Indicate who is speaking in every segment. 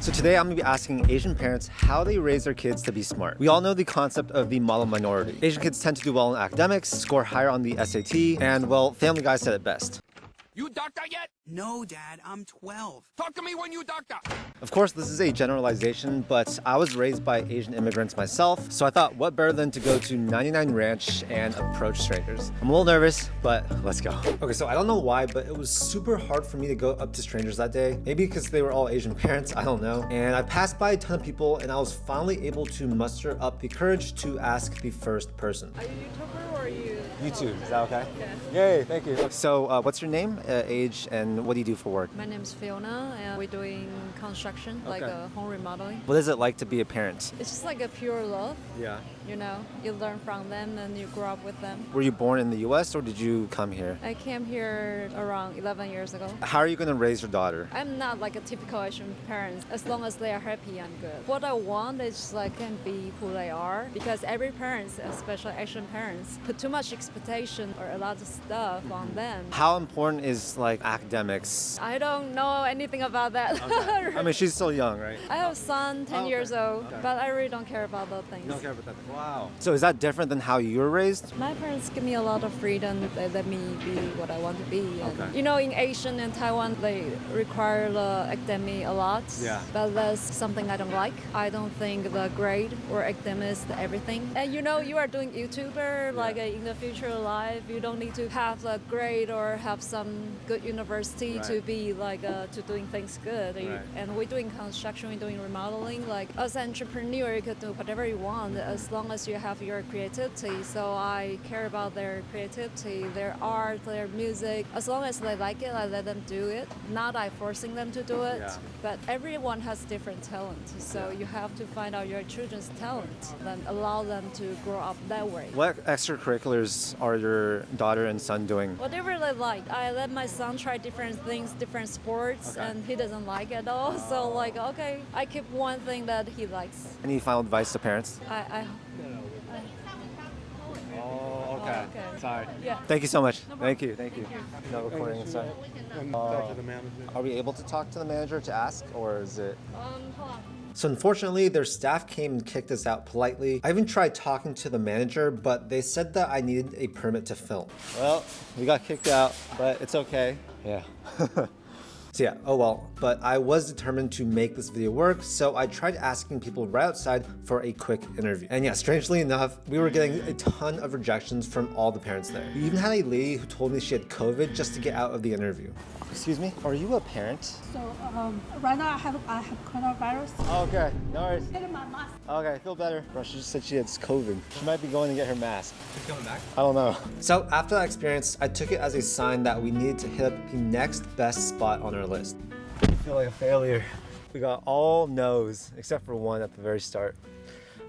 Speaker 1: So today I'm going to be asking Asian parents how they raise their kids to be smart. We all know the concept of the model minority. Asian kids tend to do well in academics, score higher on the SAT, and well, Family Guy said it best.
Speaker 2: You doctor yet?
Speaker 3: No, Dad, I'm 12.
Speaker 2: Talk to me when you doctor.
Speaker 1: Of course, this is a generalization, but I was raised by Asian immigrants myself, so I thought what better than to go to 99 Ranch and approach strangers. I'm a little nervous, but let's go. Okay, so I don't know why, but it was super hard for me to go up to strangers that day. Maybe because they were all Asian parents, I don't know. And I passed by a ton of people, and I was finally able to muster up the courage to ask the first person.
Speaker 4: Are you YouTuber or are you?
Speaker 1: YouTube, is that okay?
Speaker 4: Yeah.
Speaker 1: Yay, thank you. So what's your name, age, and what do you do for work?
Speaker 4: My name's Fiona and we're doing construction, like
Speaker 1: Okay.
Speaker 4: home remodeling.
Speaker 1: What is it like to be a parent?
Speaker 4: It's just like a pure love,
Speaker 1: Yeah.
Speaker 4: you know. You learn from them and you grow up with them.
Speaker 1: Were you born in the US or did you come here?
Speaker 4: I came here around 11 years ago.
Speaker 1: How are you going to raise your daughter?
Speaker 4: I'm not like a typical Asian parent. As long as they are happy, I'm good. What I want is like can be who they are because every parent, especially Asian parents, put too much expectation or a lot of stuff on them.
Speaker 1: How important is like academics?
Speaker 4: I don't know anything about that.
Speaker 1: I mean, she's still young, right?
Speaker 4: I have a son, 10
Speaker 1: Oh, okay.
Speaker 4: years old,
Speaker 1: Okay.
Speaker 4: but I really don't care about those things.
Speaker 1: You don't care about that. Wow. So is that different than how you were raised?
Speaker 4: My parents give me a lot of freedom. They let me be what I want to be. And,
Speaker 1: Okay.
Speaker 4: you know, in Asian and Taiwan, they require the academy a lot.
Speaker 1: Yeah.
Speaker 4: But that's something I don't like. I don't think the grade or academic is everything. And you know, you are doing YouTuber, like in the future life, you don't need to have a grade or have some good university
Speaker 1: Right.
Speaker 4: to be like to doing things good.
Speaker 1: Right.
Speaker 4: And we're doing construction, we're doing remodeling. Like as an entrepreneur, you could do whatever you want as long as you have your creativity. So I care about their creativity, their art, their music. As long as they like it, I let them do it. Not I forcing them to do it.
Speaker 1: Yeah.
Speaker 4: But everyone has different talent. So you have to find out your children's talent and allow them to grow up that way.
Speaker 1: What extracurriculars are your daughter and son doing?
Speaker 4: Whatever they like. I let my son try different things, different sports,
Speaker 1: Okay.
Speaker 4: and he doesn't like it at all. So like, okay, I keep one thing that he likes.
Speaker 1: Any final advice to parents?
Speaker 4: I
Speaker 1: Oh,
Speaker 4: okay. okay.
Speaker 1: Sorry.
Speaker 4: Yeah.
Speaker 1: Thank you so much. Thank you. No recording inside.
Speaker 5: Talk to the manager.
Speaker 1: Are we able to talk to the manager to ask, or is it?
Speaker 4: Hold on.
Speaker 1: So unfortunately, their staff came and kicked us out politely. I even tried talking to the manager, but they said that I needed a permit to film. Well, we got kicked out, but it's okay. Yeah. So yeah, oh well. But I was determined to make this video work, so I tried asking people right outside for a quick interview. And yeah, strangely enough, we were getting a ton of rejections from all the parents there. We even had a lady who told me she had COVID just to get out of the interview. Excuse me, are you a parent?
Speaker 6: So right now I have coronavirus.
Speaker 1: Okay, no worries.
Speaker 6: Get my mask.
Speaker 1: Okay, I feel better. Bro, she just said she had COVID. She might be going to get her mask.
Speaker 5: She's coming back?
Speaker 1: I don't know. So after that experience, I took it as a sign that we needed to hit up the next best spot on our list. I feel like a failure. We got all no's, except for one at the very start.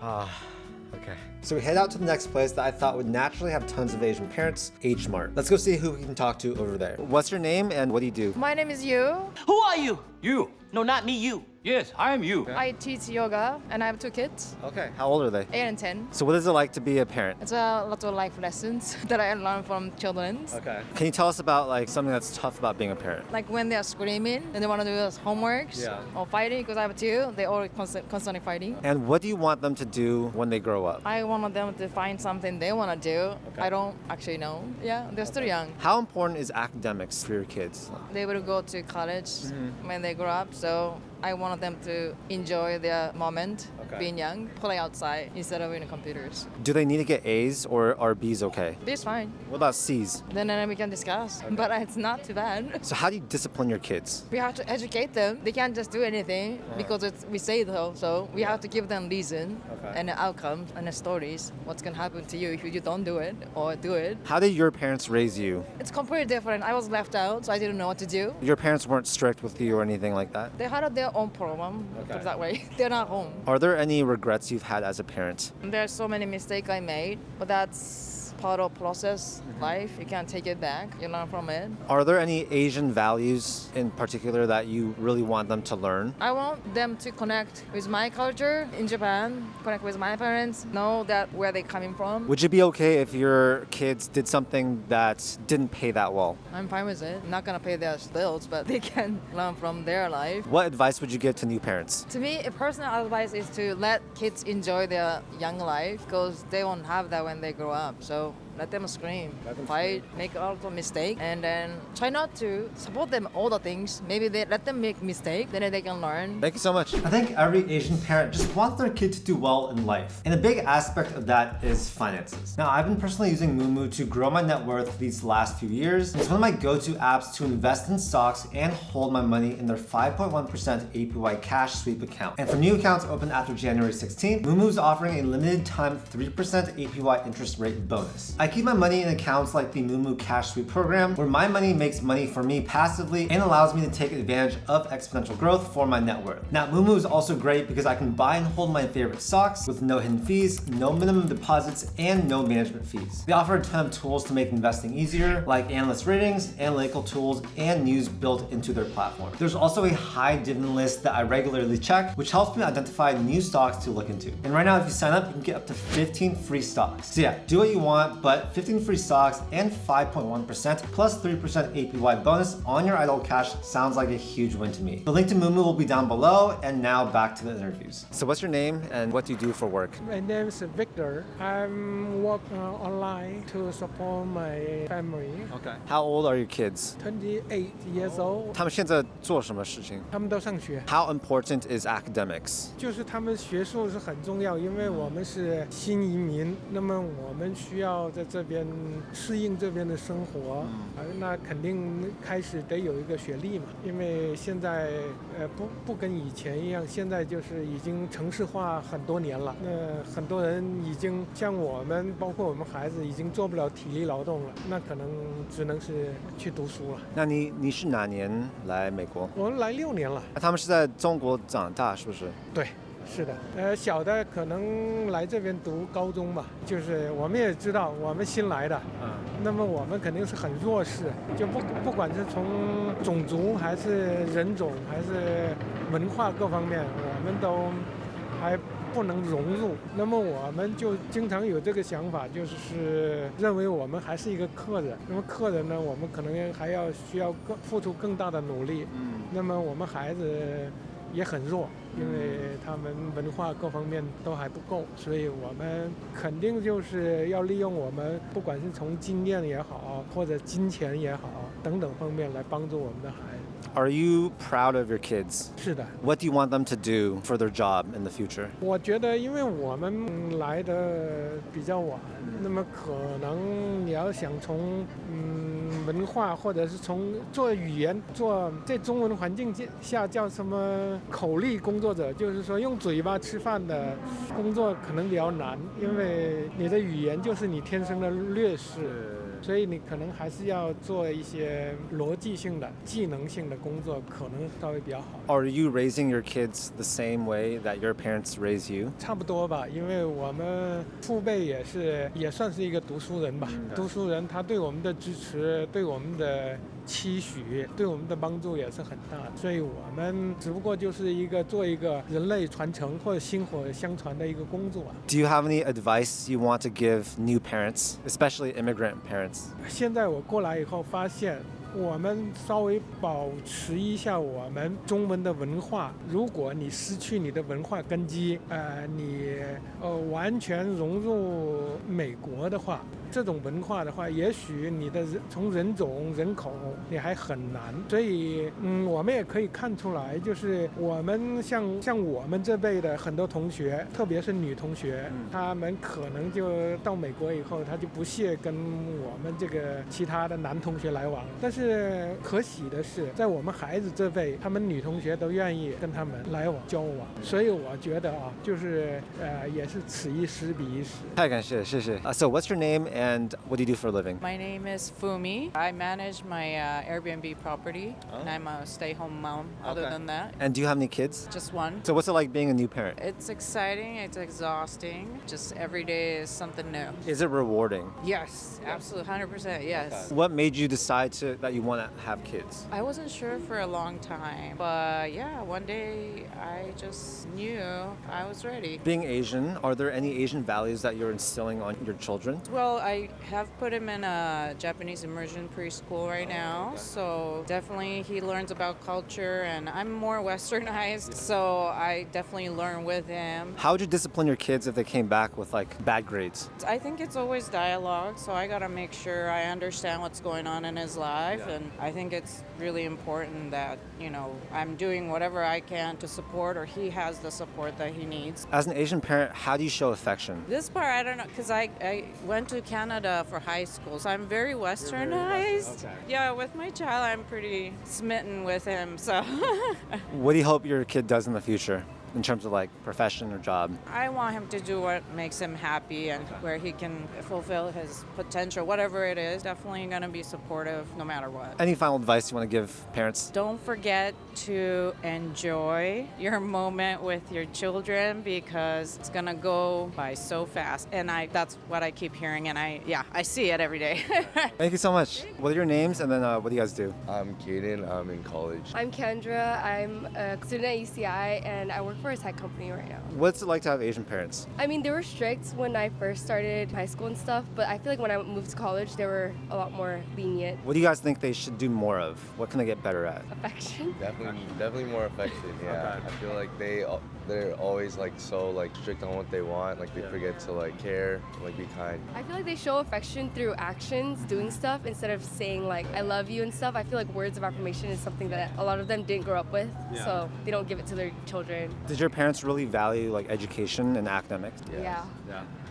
Speaker 1: Okay. So we head out to the next place that I thought would naturally have tons of Asian parents, H Mart. Let's go see who we can talk to over there. What's your name and what do you do?
Speaker 7: My name is Yu.
Speaker 8: Who are you?
Speaker 2: You.
Speaker 8: No, not me, you.
Speaker 2: Yes, I am you.
Speaker 7: I teach yoga and I have 2 kids,
Speaker 1: Okay. How old are they?
Speaker 7: 8 and 10.
Speaker 1: So what is it like to be a parent?
Speaker 7: It's a lot of life lessons that I learned from children.
Speaker 1: Okay. Can you tell us about like something that's tough about being a parent?
Speaker 7: Like when they are screaming and they want to do those homeworks
Speaker 1: Yeah.
Speaker 7: or fighting, because I have 2, they all constantly fighting.
Speaker 1: And what do you want them to do when they grow up?
Speaker 7: I want them to find something they want to do.
Speaker 1: Okay.
Speaker 7: I don't actually know. Yeah, they're still young.
Speaker 1: How important is academics for your kids?
Speaker 7: They will go to college when they grow up, so I want them to enjoy their moment,
Speaker 1: Okay.
Speaker 7: being young, play outside instead of in the computers.
Speaker 1: Do they need to get A's or are B's okay?
Speaker 7: It's fine.
Speaker 1: What about C's?
Speaker 7: Then we can discuss. But it's not too bad.
Speaker 1: So how do you discipline your kids?
Speaker 7: We have to educate them. They can't just do anything because we say so. So we have to give them reason and the outcomes and the stories. What's gonna happen to you if you don't do it or do it?
Speaker 1: How did your parents raise you?
Speaker 7: It's completely different. I was left out, so I didn't know what to do.
Speaker 1: Your parents weren't strict with you or anything like that?
Speaker 7: They had their own problem. Put it that way. They're not home.
Speaker 1: Are there any regrets you've had as a parent?
Speaker 7: There's so many mistakes I made, but that's part of process life. You can't take it back. You learn from it.
Speaker 1: Are there any Asian values in particular that you really want them to learn?
Speaker 7: I want them to connect with my culture in Japan, connect with my parents, know that where they're coming from.
Speaker 1: Would you be okay if your kids did something that didn't pay that well?
Speaker 7: I'm fine with it. I'm not gonna pay their bills, but they can learn from their life.
Speaker 1: What advice would you give to new parents?
Speaker 7: To me, a personal advice is to let kids enjoy their young life because they won't have that when they grow up. So let them scream, fight, make a lot of mistakes, and then try not to support them all the things. Maybe they let them make mistakes, then they can learn.
Speaker 1: Thank you so much. I think every Asian parent just wants their kid to do well in life. And a big aspect of that is finances. Now, I've been personally using Moomoo to grow my net worth these last few years. It's one of my go-to apps to invest in stocks and hold my money in their 5.1% APY cash sweep account. And for new accounts opened after January 16th, Moomoo is offering a limited time 3% APY interest rate bonus. I keep my money in accounts like the Moomoo Cash Sweep program, where my money makes money for me passively and allows me to take advantage of exponential growth for my net worth. Now, Moomoo is also great because I can buy and hold my favorite stocks with no hidden fees, no minimum deposits, and no management fees. They offer a ton of tools to make investing easier, like analyst ratings, analytical tools, and news built into their platform. There's also a high dividend list that I regularly check, which helps me identify new stocks to look into. And right now, if you sign up, you can get up to 15 free stocks. So yeah, do what you want, but 15 free stocks and 5.1% plus 3% APY bonus on your idle cash sounds like a huge win to me. The link to Moomoo will be down below, and now back to the interviews. So what's your name and what do you do for work?
Speaker 5: My name is Victor. I'm work online to support my family.
Speaker 1: Okay. How old are your kids?
Speaker 5: 28 years old.
Speaker 1: 他们现在做什么事情？
Speaker 5: 他们都上学。
Speaker 1: How important is academics?
Speaker 5: 就是他们学术是很重要，因为我们是新移民，那么我们需要在这边适应这边的生活，那肯定开始得有一个学历嘛，因为现在不跟以前一样，现在就是已经城市化很多年了，那很多人已经像我们，包括我们孩子已经做不了体力劳动了，那可能只能是去读书了。
Speaker 1: 那你是哪年来美国？
Speaker 5: 我们来6年了。
Speaker 1: 他们是在中国长大，是不是？
Speaker 5: 对。是的，小的可能来这边读高中吧，就是我们也知道我们新来的，那么我们肯定是很弱势，就不管是从种族还是人种还是文化各方面，我们都还不能融入。那么我们就经常有这个想法，就是认为我们还是一个客人。那么客人呢，我们可能还需要付出更大的努力。那么我们孩子也很弱，因为他们文化各方面都还不够，所以我们肯定就是要利用我们不管是从经验也好，或者金钱也好等等方面来帮助我们的孩子。
Speaker 1: Are you proud of your kids?
Speaker 5: 是的。
Speaker 1: What do you want them to do for their job in the future?
Speaker 5: 我觉得，因为我们来的比较晚，那么可能你要想从文化或者是从做语言做在中文环境下叫什么口力工作者，就是说用嘴巴吃饭的工作可能比较难，因为你的语言就是你天生的劣势。所以你可能还是要做一些逻辑性的、技能性的工作，可能稍微比较好。
Speaker 1: Are you raising your kids the same way that your parents raise you?
Speaker 5: 差不多吧，因为我们父辈也算是一个读书人吧。读书人他对我们的支持，对我们的期许，对我们的帮助也是很大的。所以我们只不过就是做一个人类传承或者薪火相传的一个工作。
Speaker 1: Do you have any advice you want to give new parents, especially immigrant parents?
Speaker 5: 现在我过来以后发现，我们稍微保持一下我们中文的文化。如果你失去你的文化根基，你完全融入美国的话，这种文化的话，也许你的从人种人口你还很难。所以我们也可以看出来，就是我们像我们这辈的很多同学，特别是女同学，她们可能就到美国以后，她就不屑跟我们这个其他的男同学来往。但是是可喜的是，在我们孩子这辈，他们女同学都愿意跟他们来往交往，所以我觉得啊，就是也是此一时彼一时。
Speaker 1: 太感谢，谢谢。So what's your name and what do you do for a living?
Speaker 7: My name is Fumi. I manage my Airbnb property, and I'm a stay-home mom. Other than that,
Speaker 1: And do you have any kids?
Speaker 7: just one.
Speaker 1: So what's it like being a new parent?
Speaker 7: It's exciting. It's exhausting. Just every day is something new.
Speaker 1: Is it rewarding?
Speaker 7: Yes, absolutely, 100%. Yes.
Speaker 1: What made you decide that you want to have kids?
Speaker 7: I wasn't sure for a long time, but yeah, one day I just knew I was ready.
Speaker 1: Being Asian, are there any Asian values that you're instilling on your children?
Speaker 7: Well, I have put him in a Japanese immersion preschool right now, so definitely he learns about culture, and I'm more westernized, so I definitely learn with him.
Speaker 1: How would you discipline your kids if they came back with like bad grades?
Speaker 7: I think it's always dialogue, so I gotta make sure I understand what's going on in his life, and I think it's really important that, you know, I'm doing whatever I can to support, or he has the support that he needs.
Speaker 1: As an Asian parent, how do you show affection?
Speaker 7: This part, I don't know, because I went to Canada for high school, so I'm very westernized. Yeah, with my child, I'm pretty smitten with him, so.
Speaker 1: What do you hope your kid does in the future in terms of like profession or job?
Speaker 7: I want him to do what makes him happy and where he can fulfill his potential, whatever it is. Definitely going to be supportive no matter what.
Speaker 1: Any final advice you want to give parents?
Speaker 7: Don't forget to enjoy your moment with your children because it's going to go by so fast. And that's what I keep hearing, and I see it every day.
Speaker 1: Thank you so much. What are your names and then what do you guys do?
Speaker 8: I'm Kayden. I'm in college.
Speaker 6: I'm Kendra. I'm a student at UCI and I work for a tech company right now.
Speaker 1: What's it like to have Asian parents?
Speaker 6: I mean, they were strict when I first started high school and stuff, but I feel like when I moved to college, they were a lot more lenient.
Speaker 1: What do you guys think they should do more of? What can they get better at?
Speaker 6: Affection.
Speaker 8: Definitely more affection. Yeah, I feel like they're always like so like strict on what they want. Like they forget to like care, like be kind.
Speaker 6: I feel like they show affection through actions, doing stuff instead of saying like I love you and stuff. I feel like words of affirmation is something that a lot of them didn't grow up with, so they don't give it to their children.
Speaker 1: Did your parents really value like education and academics?
Speaker 6: Yeah.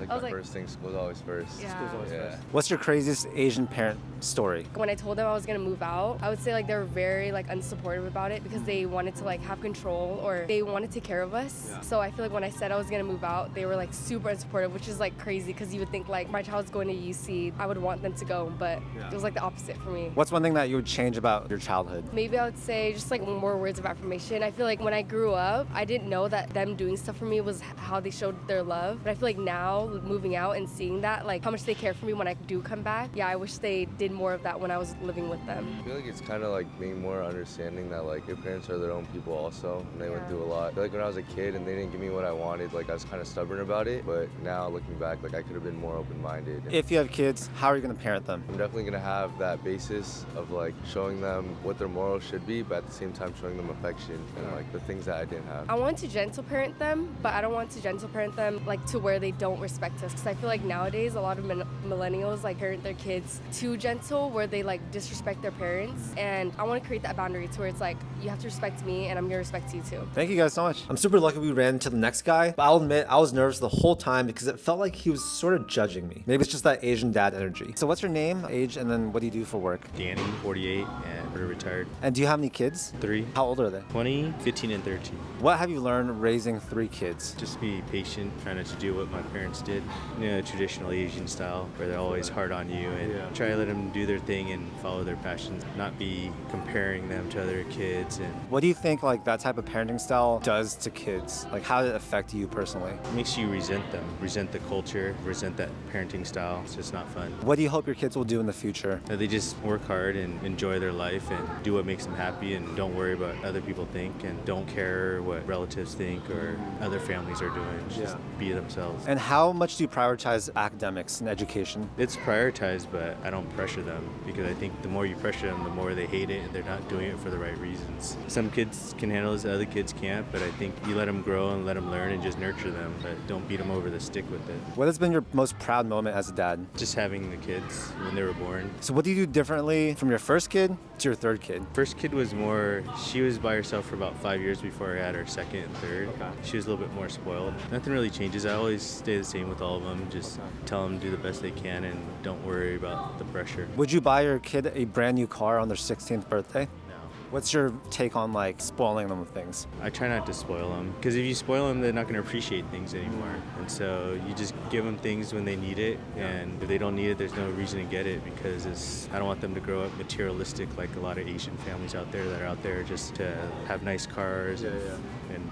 Speaker 8: Like
Speaker 6: I was
Speaker 8: my
Speaker 6: like-
Speaker 8: first thing, school's always first.
Speaker 6: Yeah.
Speaker 1: What's your craziest Asian parent story?
Speaker 6: When I told them I was gonna move out, I would say like they were very like unsupportive about it because they wanted to like have control or they wanted to take care of us. So I feel like when I said I was gonna move out, they were like super unsupportive, which is like crazy because you would think like my child's going to UC, I would want them to go, but it was like the opposite for me.
Speaker 1: What's one thing that you would change about your childhood?
Speaker 6: Maybe I would say just like more words of affirmation. I feel like when I grew up, I didn't know that them doing stuff for me was how they showed their love. But I feel like now moving out and seeing that, like how much they care for me when I do come back, yeah, I wish they did more of that when I was living with them.
Speaker 8: I feel like it's kind of like being more understanding that like your parents are their own people also, and they went through a lot. I feel like when I was a kid and they didn't give me what I wanted, like I was kind of stubborn about it. But now looking back, like I could have been more open-minded.
Speaker 1: If you have kids, how are you going to parent them?
Speaker 8: I'm definitely gonna have that basis of like showing them what their morals should be, but at the same time showing them affection and like the things that I didn't have.
Speaker 6: I want to gentle parent them, but I don't want to gentle parent them like to where they don't respect us. Because I feel like nowadays a lot of millennials like parent their kids too gentle, where they like disrespect their parents. And I want to create that boundary to where it's like you have to respect me, and I'm gonna respect you too.
Speaker 1: Thank you guys so much. I'm super lucky we ran into the next guy, but I'll admit I was nervous the whole time because it felt like he was sort of judging me. Maybe it's just that Asian dad energy. So what's your name, age, and then what do you do for work?
Speaker 9: Danny, 48, and we're retired.
Speaker 1: And do you have any kids?
Speaker 9: 3.
Speaker 1: How old are they?
Speaker 9: 20, 15, and 13.
Speaker 1: What have you learned raising 3 kids?
Speaker 9: Just be patient, trying not to do what my parents did. You know, traditional Asian style, where they're always hard on you, and try to let them do their thing and follow their passions, not be comparing them to other kids. And
Speaker 1: What do you think like that type of parenting style does to kids? Like how did it affect you personally?
Speaker 9: it makes you resent them, resent the culture, resent that parenting style. It's just not fun.
Speaker 1: What do you hope your kids will do in the future?
Speaker 9: That they just work hard and enjoy their life and do what makes them happy and don't worry about what other people think and don't care what relatives think or other families are doing. Just be themselves.
Speaker 1: And how much do you prioritize academics and education?
Speaker 9: It's prioritized, but I don't pressure them because I think the more you pressure them, the more they hate it and they're not doing it for the right reasons. Some kids can handle this, other kids can't, but I think you let them grow and let them learn and just nurture them, but don't beat them over the stick with it.
Speaker 1: What has been your most proud moment as a dad?
Speaker 9: Just having the kids when they were born.
Speaker 1: So what do you do differently from your first kid to your third kid?
Speaker 9: First kid was more, she was by herself for about 5 years before I had her second and third. She was a little bit more spoiled. Nothing really changes. I always stay the same same with all of them. Just tell them to do the best they can and don't worry about the pressure.
Speaker 1: Would you buy your kid a brand new car on their 16th birthday?
Speaker 9: No.
Speaker 1: What's your take on like spoiling them with things?
Speaker 9: I try not to spoil them because if you spoil them, they're not going to appreciate things anymore. And so you just give them things when they need it, and if they don't need it, there's no reason to get it because I don't want them to grow up materialistic like a lot of Asian families out there that are out there just to have nice cars and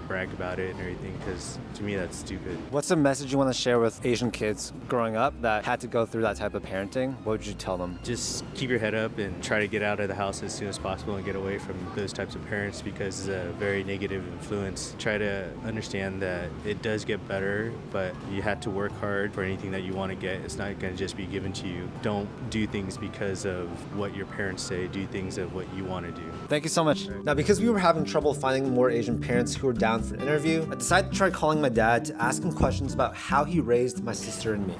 Speaker 9: brag about it and everything, because to me that's stupid.
Speaker 1: What's a message you want to share with Asian kids growing up that had to go through that type of parenting? What would you tell them?
Speaker 9: Just keep your head up and try to get out of the house as soon as possible and get away from those types of parents because it's a very negative influence. Try to understand that it does get better, but you have to work hard for anything that you want to get. It's not going to just be given to you. Don't do things because of what your parents say. Do things of what you want to do.
Speaker 1: Thank you so much. Now, because we were having trouble finding more Asian parents who were down for an interview, I decided to try calling my dad to ask him questions about how he raised my sister and me.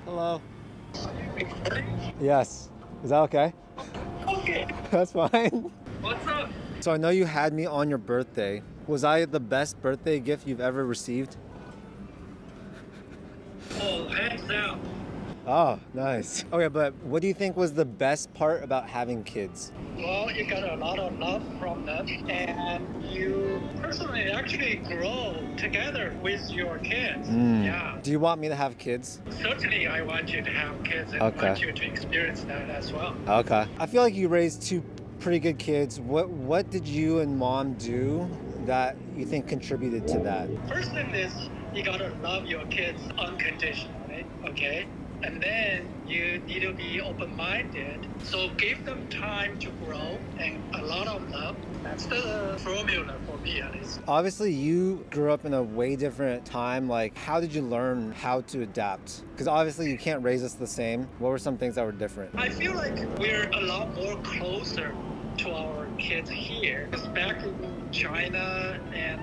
Speaker 1: Hello. Yes. Is that okay?
Speaker 10: Okay.
Speaker 1: That's fine.
Speaker 10: What's up?
Speaker 1: So I know you had me on your birthday. Was I the best birthday gift you've ever received?
Speaker 10: Oh, hands down.
Speaker 1: Oh, nice. Okay, but what do you think was the best part about having kids?
Speaker 10: Well, you got a lot of love from them, and you personally actually grow together with your kids. Yeah.
Speaker 1: Do you want me to have kids?
Speaker 10: Certainly, I want you to have kids and
Speaker 1: Okay.
Speaker 10: want you to experience that as well.
Speaker 1: Okay. I feel like you raised two pretty good kids. What did you and mom do that you think contributed to that?
Speaker 10: First thing is you gotta love your kids unconditionally, okay? And then you need to be open-minded. So give them time to grow and a lot of love. That's the formula for me, at least.
Speaker 1: Obviously, you grew up in a way different time. Like, how did you learn how to adapt? Because obviously, you can't raise us the same. What were some things that were different?
Speaker 10: I feel like we're a lot more closer to our kids here. Because back in China and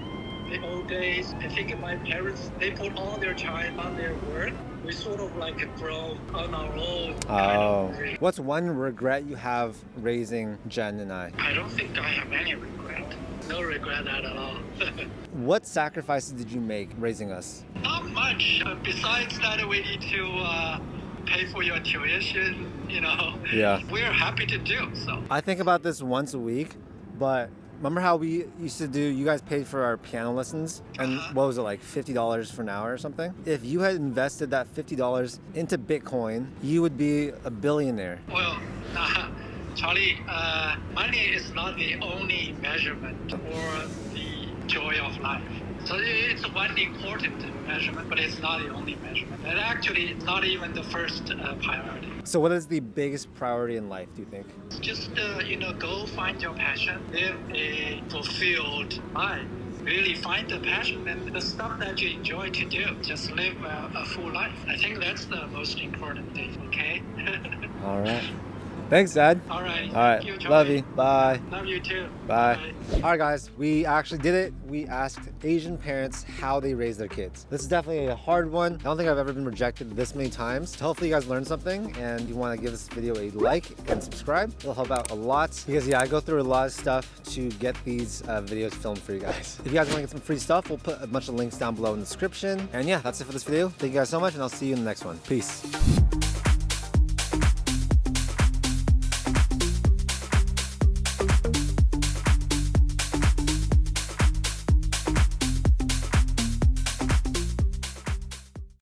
Speaker 10: the old days, I think my parents, they put all their time on their work. We sort of like grow on our own. Kind of.
Speaker 1: What's one regret you have raising Jen and I?
Speaker 10: I don't think I have any regret. No regret at all.
Speaker 1: What sacrifices did you make raising us?
Speaker 10: Not much. Besides that, we need to pay for your tuition, you know.
Speaker 1: Yeah.
Speaker 10: We're happy to do so.
Speaker 1: I think about this once a week, but remember how we used to do, you guys paid for our piano lessons, and what was it, like $50 for an hour or something? If you had invested that $50 into Bitcoin, you would be a billionaire.
Speaker 10: Well, Charlie, money is not the only measurement or the joy of life. So it's one important measurement, but it's not the only measurement. And actually, it's not even the first priority.
Speaker 1: So what is the biggest priority in life, do you think?
Speaker 10: Just, go find your passion, live a fulfilled life. Really find the passion and the stuff that you enjoy to do. Just live a full life. I think that's the most important thing, okay?
Speaker 1: All right. Thanks, Dad.
Speaker 10: All right.
Speaker 1: All right.
Speaker 10: Thank you, Charlie.
Speaker 1: Love you. Bye.
Speaker 10: Love you too.
Speaker 1: Bye. All right, guys, we actually did it. We asked Asian parents how they raise their kids. This is definitely a hard one. I don't think I've ever been rejected this many times. So hopefully you guys learned something, and you want to give this video a like and subscribe. It'll help out a lot because, yeah, I go through a lot of stuff to get these videos filmed for you guys. If you guys want to get some free stuff, we'll put a bunch of links down below in the description. And yeah, that's it for this video. Thank you guys so much, and I'll see you in the next one. Peace.